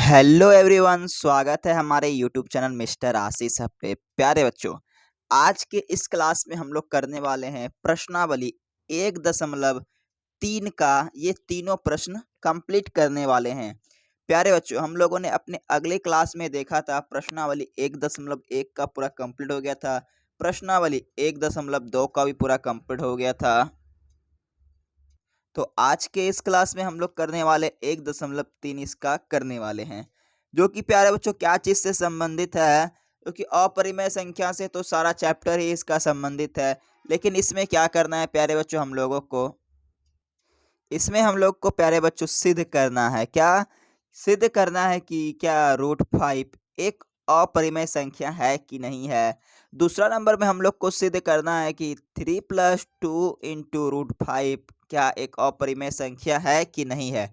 Hello everyone, स्वागत है हमारे यूट्यूब चैनल मिस्टर आशीष हब पे। प्यारे बच्चों, आज के इस क्लास में हम लोग करने वाले हैं प्रश्नावली 1.3 का ये तीनों प्रश्न कंप्लीट करने वाले हैं। प्यारे बच्चों, हम लोगों ने अपने अगले क्लास में देखा था प्रश्नावली 1.1 का पूरा कंप्लीट हो गया था, प्रश्नावली 1.2 का भी पूरा कंप्लीट हो गया था। तो आज के इस क्लास में हम लोग करने वाले 1.3 इसका करने वाले हैं, जो कि प्यारे बच्चों क्या चीज़ से संबंधित है, क्योंकि अपरिमेय संख्या से तो सारा चैप्टर ही इसका संबंधित है। लेकिन इसमें क्या करना है प्यारे बच्चों, हम लोगों को इसमें हम लोग को प्यारे बच्चों सिद्ध करना है। क्या सिद्ध करना है कि क्या √5 एक अपरिमेय संख्या है कि नहीं है। दूसरा नंबर में हम लोग को सिद्ध करना है कि 3 + 2 × √5 क्या एक अपरिमेय संख्या है कि नहीं है।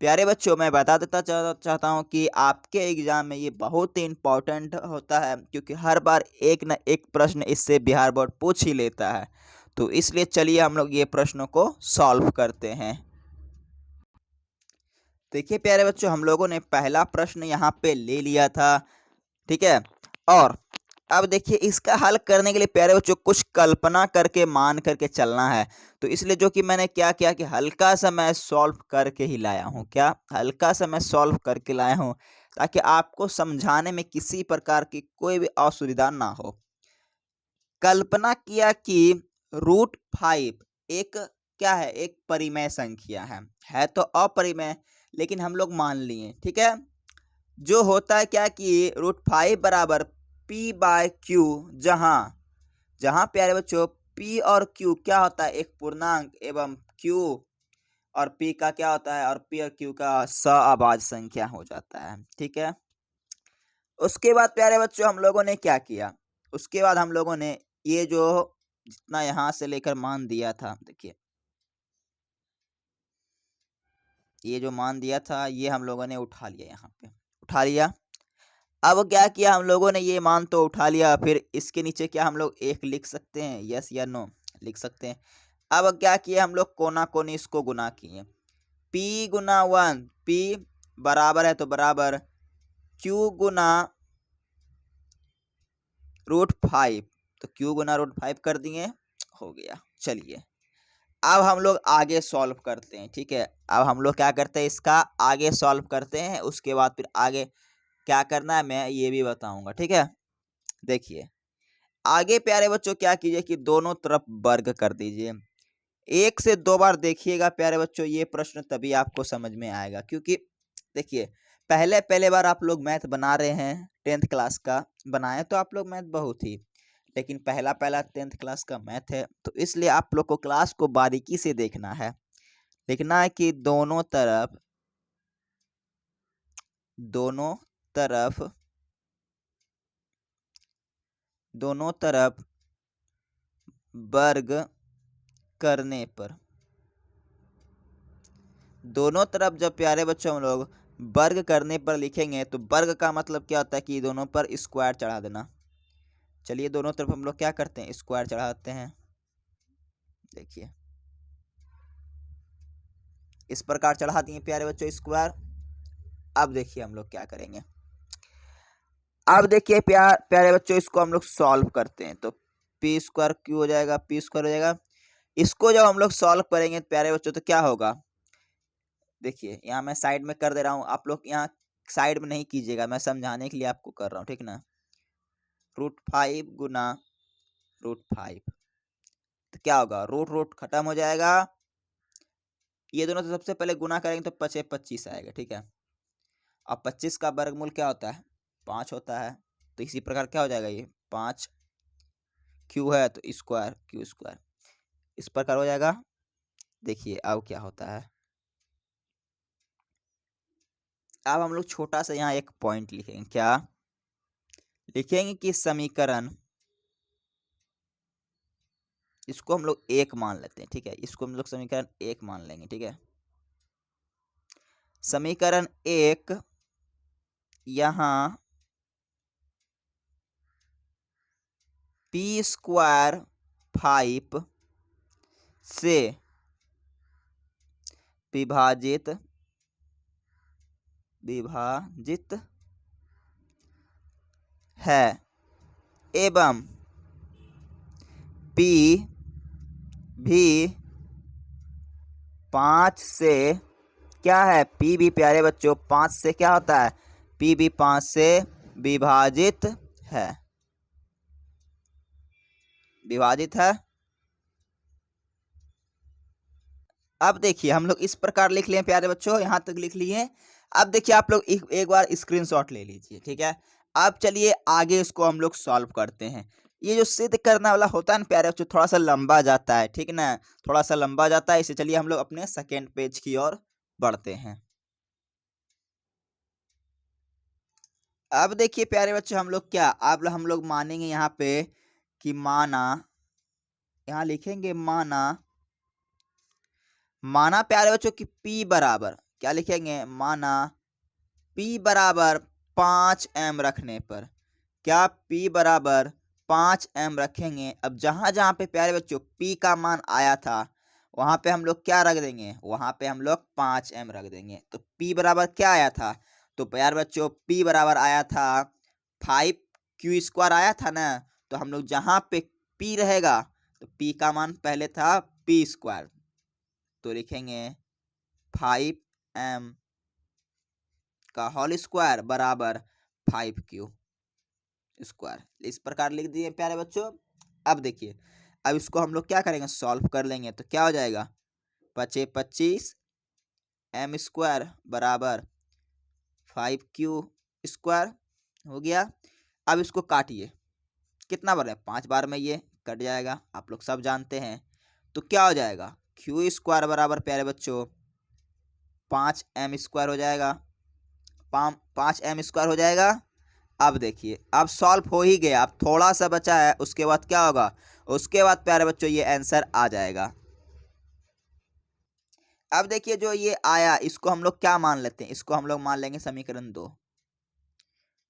प्यारे बच्चों, मैं बता देता चाहता हूँ कि आपके एग्जाम में ये बहुत ही इम्पोर्टेंट होता है, क्योंकि हर बार एक न एक प्रश्न इससे बिहार बोर्ड पूछ ही लेता है। तो इसलिए चलिए हम लोग ये प्रश्नों को सॉल्व करते हैं। देखिए प्यारे बच्चों, हम लोगों ने पहला प्रश्न यहाँ पे ले लिया था, ठीक है। और अब देखिए इसका हल करने के लिए प्यारे बच्चों कुछ कल्पना करके मान करके चलना है। तो इसलिए जो कि मैंने क्या किया कि हल्का सा मैं सॉल्व करके ही लाया हूँ। क्या हल्का सा मैं सॉल्व करके लाया हूँ, ताकि आपको समझाने में किसी प्रकार की कोई भी असुविधा ना हो। कल्पना किया कि √5 एक क्या है, एक परिमेय संख्या है तो अपरिमेय, लेकिन हम लोग मान लिए, ठीक है। जो होता है क्या कि √5 बराबर p/q, जहां जहां प्यारे बच्चों p और q क्या होता है, एक पूर्णांक, एवं q और p का क्या होता है, और p और q का सहअभाज्य संख्या हो जाता है, ठीक है। उसके बाद प्यारे बच्चों हम लोगों ने क्या किया, उसके बाद हम लोगों ने ये जो जितना यहाँ से लेकर मान दिया था, देखिए ये जो मान दिया था ये हम लोगों ने उठा लिया, यहाँ पे उठा लिया। अब क्या किया हम लोगों ने, ये मान तो उठा लिया, फिर इसके नीचे क्या हम लोग एक लिख सकते हैं, यस या नो लिख सकते हैं। अब क्या किया हम लोग, कोना कोनी इसको गुना किए, p गुना 1, p बराबर है तो बराबर q गुना √5, तो q गुना √5 कर दिए, हो गया। चलिए अब हम लोग आगे सॉल्व करते हैं, ठीक है। अब हम लोग क्या करते हैं, इसका आगे सॉल्व करते हैं, उसके बाद फिर आगे क्या करना है मैं ये भी बताऊंगा, ठीक है। देखिए आगे प्यारे बच्चों क्या कीजिए कि दोनों तरफ वर्ग कर दीजिए। 1 से 2 बार देखिएगा प्यारे बच्चों, ये प्रश्न तभी आपको समझ में आएगा, क्योंकि देखिए पहले पहले बार आप लोग मैथ बना रहे हैं, 10th क्लास का बनाए तो आप लोग मैथ बहुत ही, लेकिन पहला पहला 10th क्लास का मैथ है, तो इसलिए आप लोग को क्लास को बारीकी से देखना है। लिखना है कि दोनों तरफ दोनों तरफ वर्ग करने पर, दोनों तरफ जब प्यारे बच्चों हम लोग वर्ग करने पर लिखेंगे, तो वर्ग का मतलब क्या होता है कि दोनों पर स्क्वायर चढ़ा देना। चलिए दोनों तरफ हम लोग क्या करते हैं, स्क्वायर चढ़ाते हैं। देखिए इस प्रकार चढ़ा दिए प्यारे बच्चों स्क्वायर। अब देखिए हम लोग क्या करेंगे, अब देखिए प्यारे बच्चों इसको हम लोग सॉल्व करते हैं, तो p² क्यू हो जाएगा, p² हो जाएगा। इसको जब हम लोग सॉल्व करेंगे प्यारे बच्चों तो क्या होगा, देखिए यहाँ मैं साइड में कर दे रहा हूँ, आप लोग यहाँ साइड में नहीं कीजिएगा, मैं समझाने के लिए आपको कर रहा हूँ, ठीक ना। √5 गुना √5, तो क्या होगा, रूट खत्म हो जाएगा, ये दोनों तो सबसे पहले गुना करेंगे तो 5 × 25 आएगा, ठीक है। अब 25 का वर्गमूल क्या होता है, 5 होता है, तो इसी प्रकार क्या हो जाएगा, ये 5 क्यू है तो स्क्वायर q², इस प्रकार हो जाएगा। देखिए अब क्या होता है, अब हम लोग छोटा सा यहाँ एक पॉइंट लिखेंगे, क्या लिखेंगे कि समीकरण, इसको हम लोग 1 मान लेते हैं, ठीक है। इसको हम लोग समीकरण 1 मान लेंगे, ठीक है। समीकरण 1 यहाँ p² 5 से विभाजित विभाजित है एवं P भी 5 से क्या है, P भी प्यारे बच्चों 5 से क्या होता है, P भी 5 से विभाजित है, विभाजित है। अब देखिए हम लोग इस प्रकार लिख लिए प्यारे बच्चों, यहां तक लिख लिए। अब देखिए आप लोग एक बार स्क्रीनशॉट ले लीजिए, ठीक है। अब चलिए आगे इसको हम लोग सॉल्व करते हैं। ये जो सिद्ध करने वाला होता है ना प्यारे बच्चों, थोड़ा सा लंबा जाता है, ठीक ना, थोड़ा सा लंबा जाता है। इसे चलिए हम लोग अपने सेकेंड पेज की ओर बढ़ते हैं। अब देखिए प्यारे बच्चों हम लोग क्या, अब हम लोग मानेंगे यहाँ पे कि माना, यहाँ लिखेंगे माना, माना प्यारे बच्चों कि P बराबर क्या लिखेंगे, माना P बराबर 5m रखने पर, क्या P बराबर 5m रखेंगे। अब जहां जहां पे प्यारे बच्चों P का मान आया था वहां पे हम लोग क्या रख देंगे, वहां पे हम लोग 5m रख देंगे। तो P बराबर क्या आया था, तो प्यारे बच्चों P बराबर आया था 5q² आया था ना। तो हम लोग जहां पे P रहेगा तो P का मान पहले था p², तो लिखेंगे 5m का होल स्क्वायर बराबर 5q²। इस प्रकार लिख दिए प्यारे बच्चों। अब देखिए अब इसको हम लोग क्या करेंगे, सॉल्व कर लेंगे। तो क्या हो जाएगा, 25 m² बराबर 5q² हो गया। अब इसको काटिए, कितना बार है, 5 बार में ये कट जाएगा, आप लोग सब जानते हैं। तो क्या हो जाएगा, q² बराबर प्यारे बच्चों 5m² हो जाएगा, 5m² हो जाएगा। अब देखिए अब सॉल्व हो ही गया, अब थोड़ा सा बचा है, उसके बाद क्या होगा, उसके बाद प्यारे बच्चों ये आंसर आ जाएगा। अब देखिए जो ये आया इसको हम लोग क्या मान लेते हैं, इसको हम लोग मान लेंगे समीकरण 2,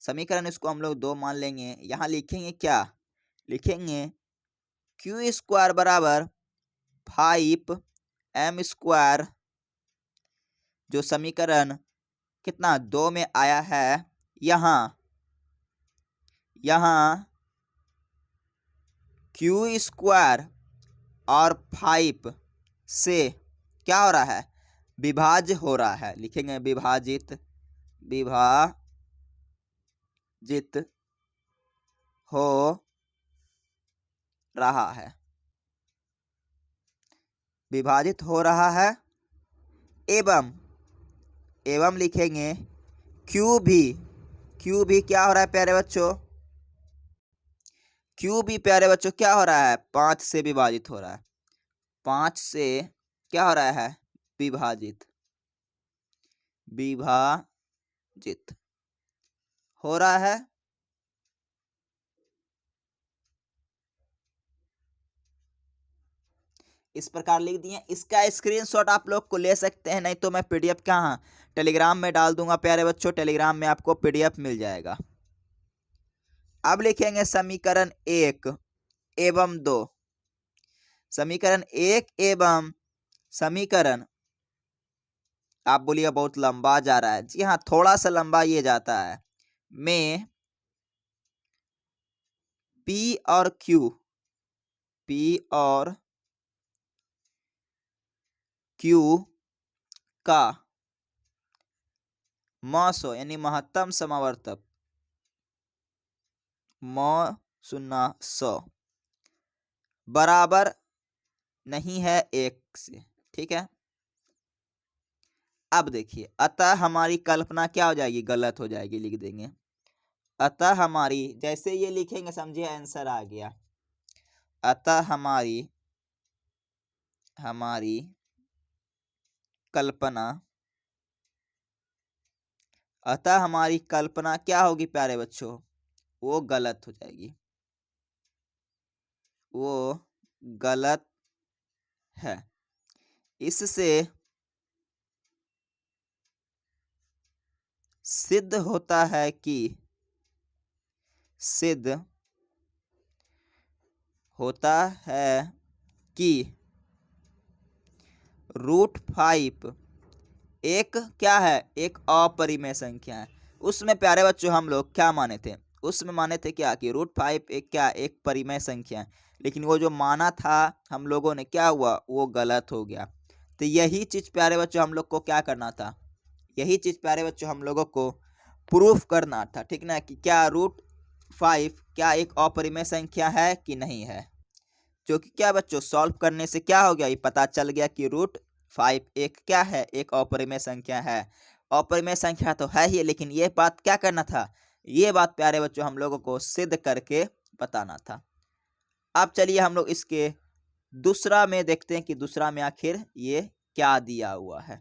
समीकरण इसको हम लोग 2 मान लेंगे। यहां लिखेंगे क्या, लिखेंगे q² बराबर 5m², जो समीकरण कितना 2 में आया है, यहाँ q² और 5 से क्या हो रहा है, विभाज्य हो रहा है। लिखेंगे विभाजित, विभाजित हो रहा है, विभाजित हो रहा है। एवं लिखेंगे क्यू भी क्या हो रहा है प्यारे बच्चों, क्यू भी प्यारे बच्चों क्या हो रहा है, 5 से विभाजित हो रहा है, 5 से क्या हो रहा है, विभाजित हो रहा है। इस प्रकार लिख दिए। इसका स्क्रीनशॉट आप लोग को ले सकते हैं, नहीं तो मैं पीडीएफ कहाँ टेलीग्राम में डाल दूंगा प्यारे बच्चों, टेलीग्राम में आपको पीडीएफ मिल जाएगा। अब लिखेंगे समीकरण 1 एवं 2, समीकरण 1 एवं समीकरण, आप बोलिए बहुत लंबा जा रहा है, जी हाँ थोड़ा सा लंबा ये जाता है, में P और Q का मसो यानी महत्तम समावर्तक m0 बराबर नहीं है 1 से, ठीक है। अब देखिए अतः हमारी कल्पना क्या हो जाएगी, गलत हो जाएगी, लिख देंगे अतः हमारी, जैसे ये लिखेंगे समझिए आंसर आ गया। अतः हमारी कल्पना, अतः हमारी कल्पना क्या होगी प्यारे बच्चों, वो गलत हो जाएगी, वो गलत है। इससे सिद्ध होता है कि, सिद्ध होता है कि √5 एक क्या है, एक अपरिमेय संख्या है। उसमें प्यारे बच्चों हम लोग क्या माने थे, उसमें माने थे क्या कि √5 एक क्या, एक परिमेय संख्या है। लेकिन वो जो माना था हम लोगों ने, क्या हुआ, वो गलत हो गया। तो यही चीज प्यारे बच्चों हम लोग को क्या करना था, यही चीज प्यारे बच्चों हम लोगों को प्रूफ करना था, ठीक ना, कि क्या √5 क्या एक अपरिमेय संख्या है कि नहीं है। जो कि क्या बच्चों सॉल्व करने से क्या हो गया, ये पता चल गया कि √5 एक क्या है, एक अपरिमेय संख्या है। अपरिमेय संख्या तो है ही, लेकिन ये बात क्या करना था, ये बात प्यारे बच्चों हम लोगों को सिद्ध करके बताना था। अब चलिए हम लोग इसके दूसरा में देखते हैं कि दूसरा में आखिर ये क्या दिया हुआ है।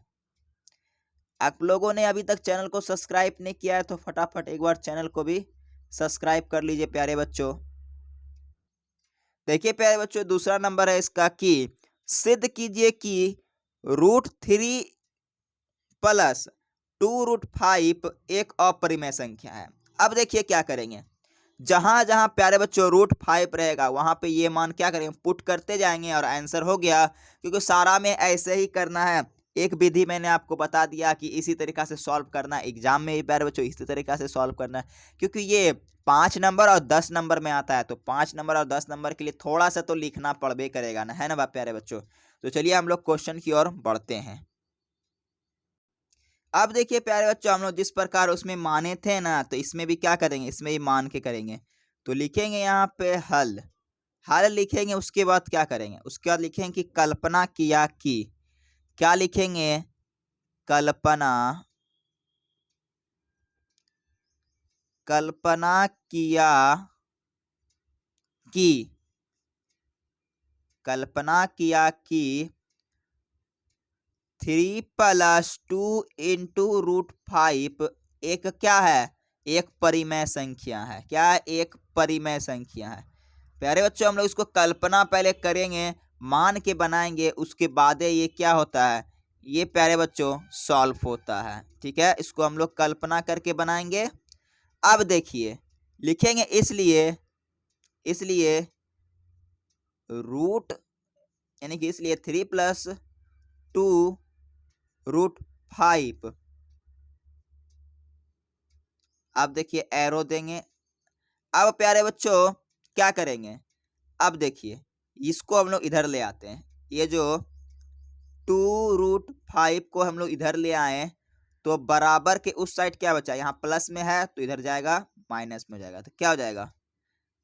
आप लोगों ने अभी तक चैनल को सब्सक्राइब नहीं किया है तो फटाफट एक बार चैनल को भी सब्सक्राइब कर लीजिए प्यारे बच्चों। देखिए प्यारे बच्चों, दूसरा नंबर है इसका कि सिद्ध कीजिए कि √3 प्लस 2√5 एक अपरिमेय संख्या है। अब देखिए क्या करेंगे, जहां जहां प्यारे बच्चों √5 रहेगा वहां पे ये मान क्या करेंगे, पुट करते जाएंगे और आंसर हो गया। क्योंकि सारा में ऐसे ही करना है। एक विधि मैंने आपको बता दिया कि इसी तरीका से सॉल्व करना है, एग्जाम में भी प्यारे बच्चों इसी तरीका से सॉल्व करना है। क्योंकि ये 5 नंबर और 10 नंबर में आता है, तो 5 नंबर और 10 नंबर के लिए थोड़ा सा तो लिखना पड़बे करेगा ना, है ना प्यारे बच्चों। तो चलिए हम लोग क्वेश्चन की ओर बढ़ते हैं। अब देखिए प्यारे बच्चों, हम लोग जिस प्रकार उसमें माने थे ना, तो इसमें भी क्या करेंगे, इसमें भी मान के करेंगे। तो लिखेंगे यहाँ पे हल, हल लिखेंगे, उसके बाद क्या करेंगे, उसके बाद लिखेंगे कि कल्पना किया कि, क्या लिखेंगे, कल्पना, कल्पना किया कि, कल्पना किया कि 3 + 2 × √5 एक क्या है, एक परिमेय संख्या है। क्या है, एक परिमेय संख्या है। प्यारे बच्चों हम लोग इसको कल्पना पहले करेंगे, मान के बनाएंगे, उसके बाद ये क्या होता है, ये प्यारे बच्चों सॉल्व होता है। ठीक है, इसको हम लोग कल्पना करके बनाएंगे। अब देखिए लिखेंगे, इसलिए, इसलिए रूट, यानी कि इसलिए 3 + 2 √5। अब देखिए एरो देंगे। अब प्यारे बच्चों क्या करेंगे, अब देखिए इसको हम लोग इधर ले आते हैं। ये जो 2√5 को हम लोग इधर ले आए, तो बराबर के उस साइड क्या बचा, यहाँ प्लस में है तो इधर जाएगा माइनस में हो जाएगा। तो क्या हो जाएगा,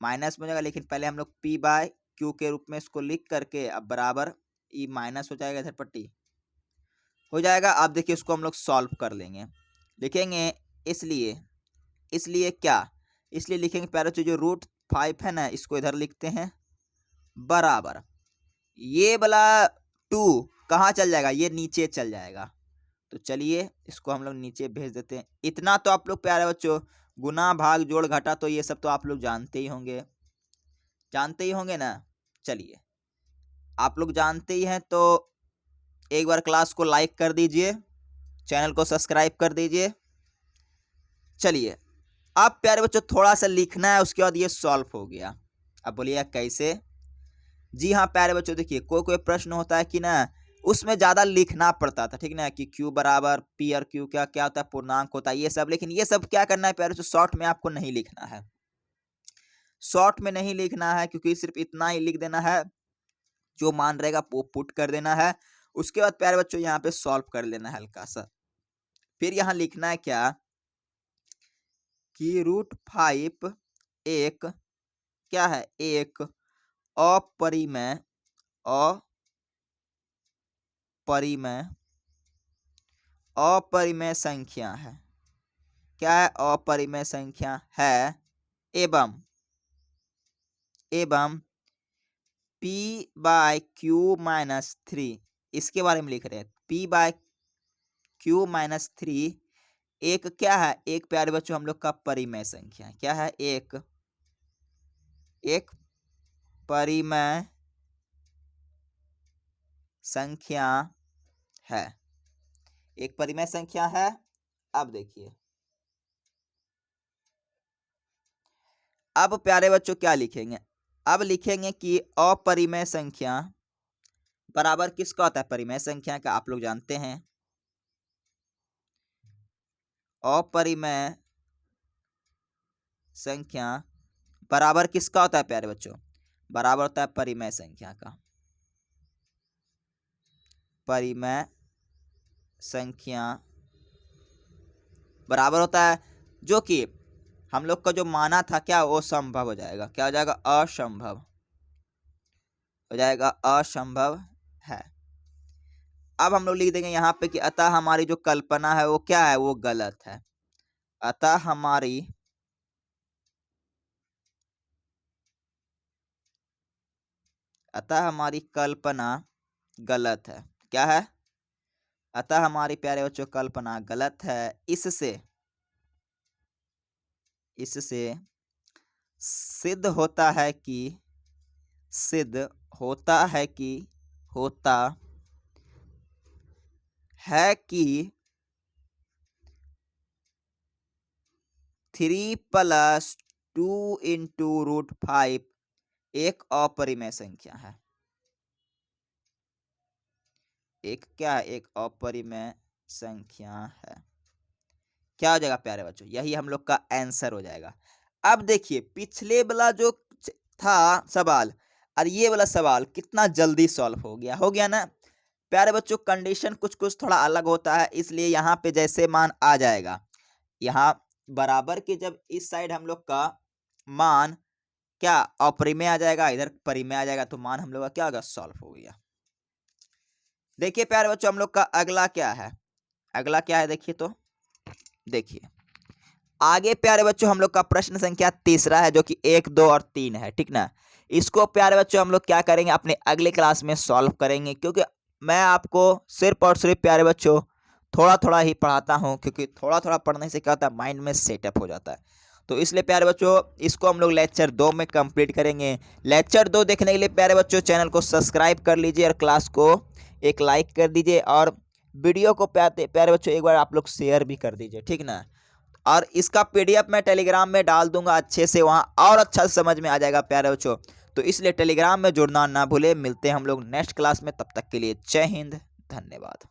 माइनस में हो जाएगा। लेकिन पहले हम लोग P/Q के रूप में इसको लिख करके अब बराबर ई माइनस हो जाएगा, इधर पट्टी हो जाएगा। अब देखिए इसको हम लोग सॉल्व कर लेंगे, लिखेंगे इसलिए, इसलिए क्या, इसलिए लिखेंगे प्यारे बच्चों जो √5 है ना, इसको इधर लिखते हैं, बराबर ये वाला 2 कहाँ चल जाएगा, ये नीचे चल जाएगा। तो चलिए इसको हम लोग नीचे भेज देते हैं। इतना तो आप लोग प्यारे बच्चों, गुना भाग जोड़ घटा तो ये सब तो आप लोग जानते ही होंगे, जानते ही होंगे ना। चलिए आप लोग जानते ही हैं तो एक बार क्लास को लाइक कर दीजिए, चैनल को सब्सक्राइब कर दीजिए। चलिए अब प्यारे बच्चों थोड़ा सा लिखना है, उसके बाद ये सॉल्व हो गया। अब बोलिए कैसे। जी हाँ प्यारे बच्चों, देखिए कोई कोई प्रश्न होता है कि ना उसमें ज्यादा लिखना पड़ता था, ठीक ना, कि Q बराबर P और Q क्या क्या होता है, पूर्णांक होता है, ये सब। लेकिन ये सब क्या करना है प्यारे बच्चों, शॉर्ट में आपको नहीं लिखना है, शॉर्ट में नहीं लिखना है, क्योंकि सिर्फ इतना ही लिख देना है, जो मान रहेगा वो पुट कर देना है। उसके बाद प्यारे बच्चों यहाँ पे सॉल्व कर लेना है हल्का सा। फिर यहाँ लिखना है क्या कि √5 एक क्या है, एक अपरिमेय, अपरिमेय, अपरिमेय संख्या है। क्या है, अपरिमेय संख्या है, एवं, एवं P/Q-3, इसके बारे में लिख रहे हैं। P/Q-3 एक क्या है, एक प्यारे बच्चों हम लोग का परिमेय संख्या। क्या है, एक, एक परिमेय संख्या है, एक परिमेय संख्या है। अब देखिए, अब प्यारे बच्चों क्या लिखेंगे, अब लिखेंगे कि अपरिमेय संख्या बराबर किसका होता है, परिमेय संख्या का, आप लोग जानते हैं। अपरिमेय संख्या बराबर किसका होता है प्यारे बच्चों? बराबर होता है परिमेय संख्या का। परिमेय संख्या बराबर होता है जो कि हम लोग का जो माना था क्या, वो संभव हो जाएगा। क्या हो जाएगा? असंभव हो जाएगा, असंभव है। अब हम लोग लिख देंगे यहाँ पे कि अतः हमारी जो कल्पना है वो क्या है, वो गलत है। अतः हमारी कल्पना गलत है। क्या है? अतः हमारी प्यारे बच्चों कल्पना गलत है। इससे सिद्ध होता है कि three plus two into root 5 एक अपरिमेय संख्या है। एक क्या है? एक अपरिमेय संख्या है। क्या हो जाएगा प्यारे बच्चों? यही हम लोग का आंसर हो जाएगा। अब देखिए पिछले वाला जो था सवाल और ये वाला सवाल कितना जल्दी सॉल्व हो गया ना प्यारे बच्चों। कंडीशन कुछ थोड़ा अलग होता है, इसलिए यहाँ पे जैसे मान आ जाएगा, यहाँ बराबर के जब इस साइड हम लोग का मान क्या अपरिमेय आ जाएगा, इधर परिमेय आ जाएगा, तो मान हम लोग का क्या होगा? सॉल्व हो गया। देखिए प्यारे बच्चों हम लोग का अगला क्या है? देखिए तो देखिए आगे प्यारे बच्चों हम लोग का प्रश्न संख्या तीसरा है, जो कि 1, 2 और 3 है, ठीक ना। इसको प्यारे बच्चों हम लोग क्या करेंगे, अपने अगले क्लास में सॉल्व करेंगे, क्योंकि मैं आपको सिर्फ और सिर्फ प्यारे बच्चों थोड़ा थोड़ा ही पढ़ाता हूं, क्योंकि थोड़ा थोड़ा पढ़ने से क्या होता है, माइंड में सेटअप हो जाता है। तो इसलिए प्यारे बच्चों इसको हम लोग लेक्चर 2 में कंप्लीट करेंगे। लेक्चर 2 देखने के लिए प्यारे बच्चों चैनल को सब्सक्राइब कर लीजिए और क्लास को एक लाइक कर दीजिए, और वीडियो को प्यारे बच्चों एक बार आप लोग शेयर भी कर दीजिए, ठीक ना। और इसका पीडीएफ मैं टेलीग्राम में डाल दूंगा अच्छे से, वहाँ और अच्छा समझ में आ जाएगा प्यारे बच्चों। तो इसलिए टेलीग्राम में जुड़ना ना भूले। मिलते हैं हम लोग नेक्स्ट क्लास में, तब तक के लिए जय हिंद, धन्यवाद।